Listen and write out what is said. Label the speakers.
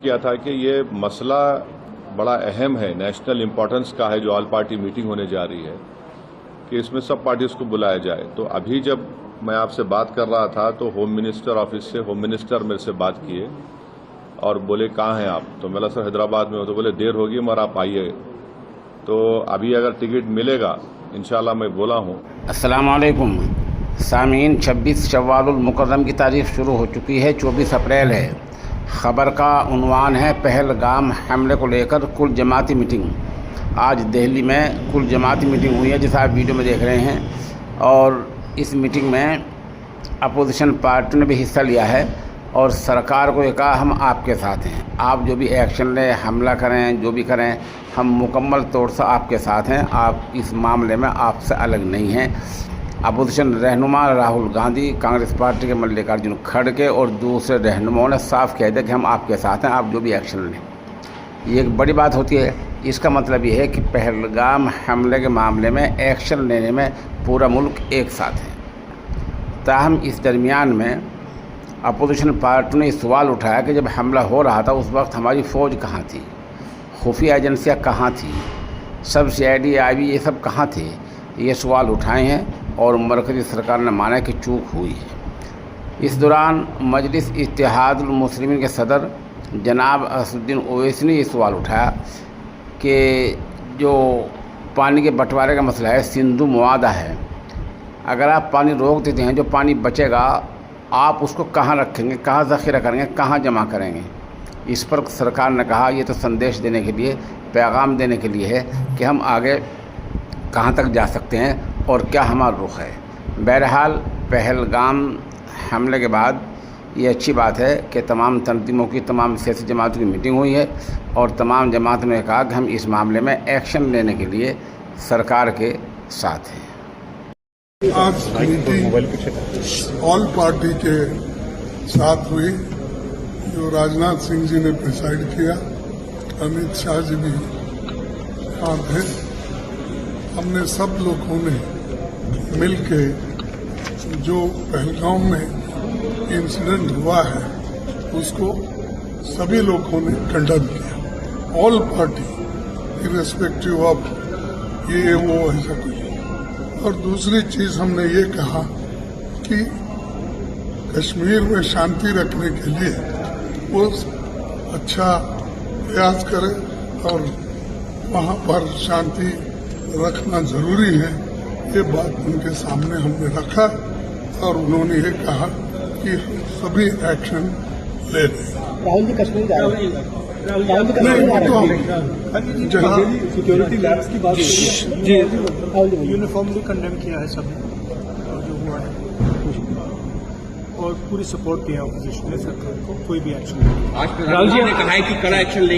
Speaker 1: किया था कि ये मसला बड़ा अहम है, नेशनल इम्पोर्टेंस का है, जो ऑल पार्टी मीटिंग होने जा रही है कि इसमें सब पार्टीज को बुलाया जाए। तो अभी जब मैं आपसे बात कर रहा था तो होम मिनिस्टर ऑफिस से होम मिनिस्टर मेरे से बात किए और बोले कहाँ हैं आप। तो मैं सर हैदराबाद में हो। तो बोले देर होगी मगर आप आइए। तो अभी अगर टिकट मिलेगा इंशाल्लाह मैं बोला हूँ।
Speaker 2: अस्सलाम वालेकुम सामीन, 26 शव्वालुल मुकर्रम की तारीख शुरू हो चुकी है। 24 अप्रैल है। ख़बर का उन्वान है पहलगाम हमले को लेकर कुल जमाती मीटिंग। आज दिल्ली में कुल जमाती मीटिंग हुई है, जैसा आप वीडियो में देख रहे हैं। और इस मीटिंग में अपोजिशन पार्टी ने भी हिस्सा लिया है और सरकार को ये कहा हम आपके साथ हैं, आप जो भी एक्शन लें, हमला करें, जो भी करें, हम मुकम्मल तौर से आपके साथ हैं। आप इस मामले में आपसे अलग नहीं हैं। अपोजिशन रहनुमा राहुल गांधी, कांग्रेस पार्टी के मल्लिकार्जुन खड़गे और दूसरे रहनुमाओं ने साफ कह दिया कि हम आपके साथ हैं, आप जो भी एक्शन लें। ये एक बड़ी बात होती है। इसका मतलब ये है कि पहलगाम हमले के मामले में एक्शन लेने में पूरा मुल्क एक साथ है। ताहम इस दरमियान में अपोजिशन पार्टी ने सवाल उठाया कि जब हमला हो रहा था उस वक्त हमारी फ़ौज कहाँ थी, खुफिया एजेंसियाँ कहाँ थी, सब CID IB ये सब कहाँ थे। ये सवाल उठाए हैं और मरकज़ी सरकार ने माना कि चूक हुई है। इस दौरान मजलिस इत्तेहादुल मुस्लिमीन के सदर जनाब असदुद्दीन ओवैसी ने ये सवाल उठाया कि जो पानी के बंटवारे का मसला है, सिंधु मुआदा है, अगर आप पानी रोक देते हैं, जो पानी बचेगा आप उसको कहाँ रखेंगे, कहाँ ज़ख़ीरा करेंगे, कहाँ जमा करेंगे। इस पर सरकार ने कहा ये तो संदेश देने के लिए, पैगाम देने के लिए है कि हम आगे कहाँ तक जा सकते हैं और क्या हमारा रुख है। बहरहाल पहलगाम हमले के बाद ये अच्छी बात है कि तमाम तंजीमों की, तमाम सियासी जमातों की मीटिंग हुई है और तमाम जमातों ने कहा कि हम इस मामले में एक्शन लेने के लिए सरकार के साथ हैं।
Speaker 3: आज मीटिंग ऑल पार्टी के साथ हुई, जो राजनाथ सिंह जी ने प्रिसाइड किया, अमित शाह जी भी वहाँ थे। हमने सब लोगों ने मिलके जो पहलगाम में इंसिडेंट हुआ है उसको सभी लोगों ने कंडम किया, ऑल पार्टी, इर्रेस्पेक्टिव ऑफ ये वो ऐसा कुछ। और दूसरी चीज हमने ये कहा कि कश्मीर में शांति रखने के लिए वो अच्छा प्रयास करे और वहाँ पर शांति रखना जरूरी है। ये बात उनके सामने हमने रखा और उन्होंने ये कहा कि सभी एक्शन ले लें।
Speaker 4: राहुल जी कश्मीर जा रहे हैं। सिक्योरिटी लैब्स की बात जी यूनिफॉर्मली कंडेम किया है सबने और जो हुआ है, और पूरी सपोर्ट दिया ऑपोजिशन ने सरकार को, कोई भी एक्शन नहीं।
Speaker 5: आज राहुल जी ने कहा है कि कड़ा एक्शन लेंगे।